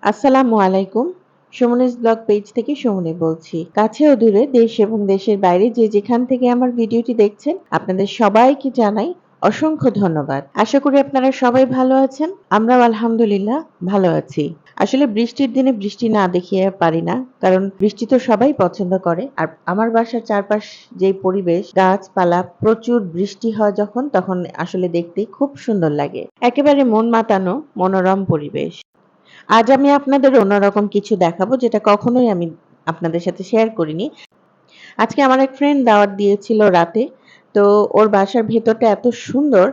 আসসালামু আলাইকুম। সুমনিস blog page থেকে সুমনি বলছি। কাছে ও দূরে দেশ এবং দেশের বাইরে যে যেখান থেকে আমার ভিডিওটি দেখছেন, আপনাদের সবাইকে জানাই অসংখ্য ধন্যবাদ। আশা করি আপনারা সবাই ভালো আছেন। আমরাও আলহামদুলিল্লাহ ভালো আছি। আসলে বৃষ্টির দিনে বৃষ্টি না দেখিয়ে পারি না। কারণ বৃষ্টি তো সবাই পছন্দ করে। আর আমার বাসার চারপাশ যেই পরিবেশ, গাছপালা, প্রচুর বৃষ্টি হয় যখন তখন আসলে দেখতে খুব সুন্দর লাগে। একেবারে মন মাতানো মনোরম পরিবেশ। আজ আমি আপনাদের অন্যরকম কিছু দেখাবো যেটা কখনোই আমি আপনাদের সাথে শেয়ার করিনি। আজকে আমার এক ফ্রেন্ড দাওয়াত দিয়েছিল রাতে। তো ওর বাসার ভেতরটা এত সুন্দর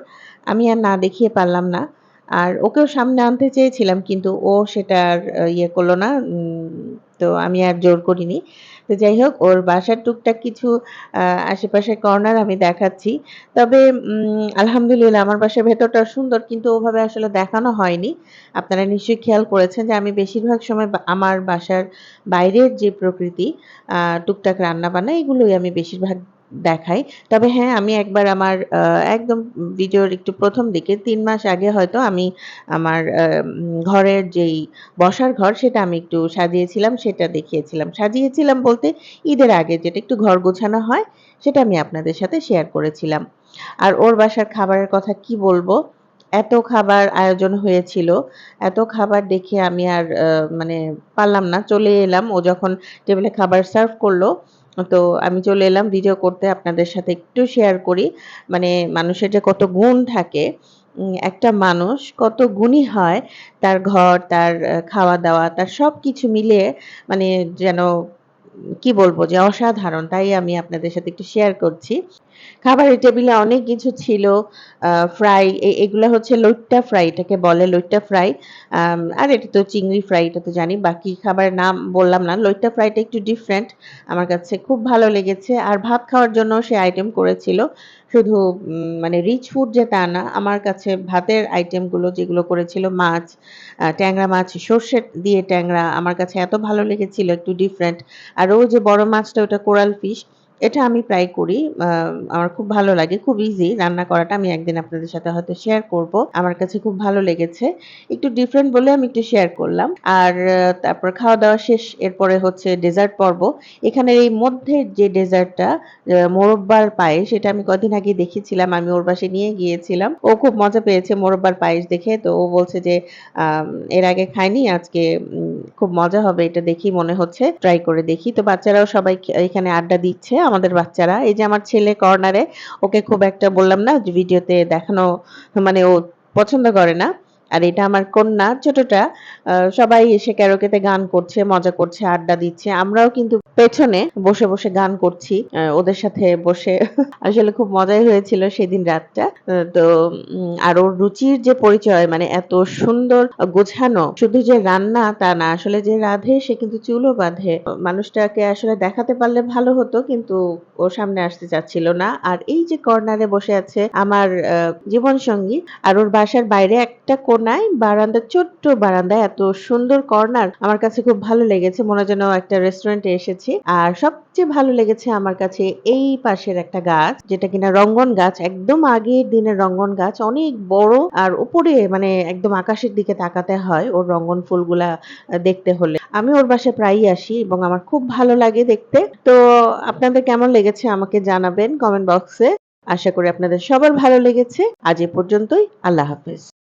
আমি আর না দেখিয়ে পারলাম না। আর ওকেও সামনে আনতে চেয়েছিলাম কিন্তু ও সেটা আর ইয়ে করল না। তো আমি আর জোর করিনি। তো যাই হোক ওর বাসার টুকটাক কিছু আ আশেপাশের কর্নার আমি দেখাচ্ছি। তবে আলহামদুলিল্লাহ আমার বাসার ভেতরটা সুন্দর কিন্তু ওভাবে আসলে দেখানো হয়নি। আপনারা নিশ্চয়ই খেয়াল করেছেন যে আমি বেশিরভাগ সময় আমার বাসার বাইরের যে প্রকৃতি টুকটাক রান্নাবান্না এগুলোই আমি বেশিরভাগ দেখাই। তবে হ্যাঁ, আমি একবার আমার একদম ভিডিওর একটু ১ম দিকে ৩ মাস আগে হয়তো আমি আমার ঘরের যেই বসার ঘর সেটা আমি একটু সাজিয়েছিলাম, সেটা দেখিয়েছিলাম। সাজিয়েছিলাম বলতে ঈদের আগে যেটা একটু ঘর গোছানো হয়, সেটা আমি আপনাদের সাথে শেয়ার করেছিলাম। আর ওর বাসার খাবারের কথা কি বলবো? এত খাবার আয়োজন হয়েছিল, এত খাবার দেখে আমি আর মানে পারলাম না। চলে এলাম। ও যখন টেবিলে খাবার সার্ভ করল, তো আমি চলে এলাম ভিডিও করতে আপনাদের সাথে একটু শেয়ার করি। মানে মানুষের যে কত গুণ থাকে, একটা মানুষ কত গুণী হয়, তার ঘর, তার খাওয়া-দাওয়া, তার সবকিছু মিলিয়ে মানে যেন কি বলবো যে অসাধারণ। তাই আমি আপনাদের সাথে একটু শেয়ার করছি। খাবারের টেবিলে অনেক কিছু ছিল। ফ্রাই এগুলা হচ্ছে লইট্টা ফ্রাই এটাকে বলে লইট্টা ফ্রাই। আর এটা তো চিংড়ি ফ্রাই এটা তো জানি। বাকি খাবারের নাম বললাম না। লইট্টা ফ্রাইটা একটু ডিফারেন্ট। আমার কাছে খুব ভালো লেগেছে। আর ভাত খাওয়ার জন্য সে আইটেম করেছিল। শুধু মানে রিচ ফুড যে তা না। আমার কাছে ভাতের আইটেমগুলো যেগুলো করেছিল মাছ, ট্যাংরা মাছ, সর্ষে দিয়ে ট্যাংরা আমার কাছে এত ভালো লেগেছিল একটু ডিফারেন্ট। আর ও যে বড় মাছটা ওটা কোরাল ফিশ এটা আমি প্রায় করি। আমার খুব ভালো লাগে। খুব ইজি রান্না করাটা। আমি একদিন আপনাদের সাথে হয়তো শেয়ার করব। আমার কাছে খুব ভালো লেগেছে। একটু ডিফারেন্ট বলে আমি একটু শেয়ার করলাম। আর তারপর খাওয়া-দাওয়া শেষ। এরপরে হচ্ছে ডেজার্ট পর্ব। এখানের এই মধ্যের যে ডেজার্টটা মোরব্বার পায়েস সেটা আমি কদিন আগে দেখেছিলাম। আমি ওর বাসায় নিয়ে গিয়েছিলাম। ও খুব মজা পেয়েছে মোরব্বার পায়েস দেখে। তো ও বলছে যে আম এর আগে খাইনি। আজকে খুব মজা হবে এটা দেখেই মনে হচ্ছে। ট্রাই করে দেখি। তো বাচ্চারাও সবাই এখানে আড্ডা দিচ্ছে আমাদের বাচ্চারা। এই যে আমার ছেলে কর্নারে ওকে খুব একটা বললাম না যে ভিডিওতে দেখানো মানে ও পছন্দ করে না। আর এটা আমার কন্যা ছোটটা সবাই এসে ক্যারোকেতে গান করছে, মজা করছে, আড্ডা দিচ্ছে। আমরাও কিন্তু পেছনে বসে, বসে গান করছি। ওদের সাথে বসে আসলে খুব মজাই হয়েছিল সেদিন রাতটা। তো আর ওর রুচির যে পরিচয় মানে এত সুন্দর গোছানো। শুধু যে রান্না তা না, আসলে যে রাঁধে সে কিন্তু চুলও বাঁধে। মানুষটাকে আসলে দেখাতে পারলে ভালো হতো কিন্তু ও সামনে আসতে চাচ্ছিল না। আর এই যে কর্নারে বসে আছে আমার জীবনসঙ্গী আর ওর বাসার বাইরে একটা কোনায় বারান্দা ছোট্ট বারান্দায় এত সুন্দর কর্নার আমার কাছে খুব ভালো লেগেছে। মনে হয় যেন একটা রেস্টুরেন্টে এসেছি। আর সবচেয়ে ভালো লেগেছে আমার কাছে এই পাশের একটা গাছ যেটা কিনা রঙ্গন গাছ। একদম আগের দিনের রঙ্গন গাছ। অনেক বড় আর উপরে মানে একদম আকাশের দিকে তাকাতে হয় ওর রঙ্গন ফুলগুলা দেখতে হলে। আমি ওর বাসায় প্রায়ই আসি এবং আমার খুব ভালো লাগে দেখতে। তো আপনাদের কেমন লেগেছে আমাকে জানাবেন কমেন্ট বক্সে। আশা করি আপনাদের সবার ভালো লেগেছে। আজ এ পর্যন্তই। আল্লাহ হাফেজ।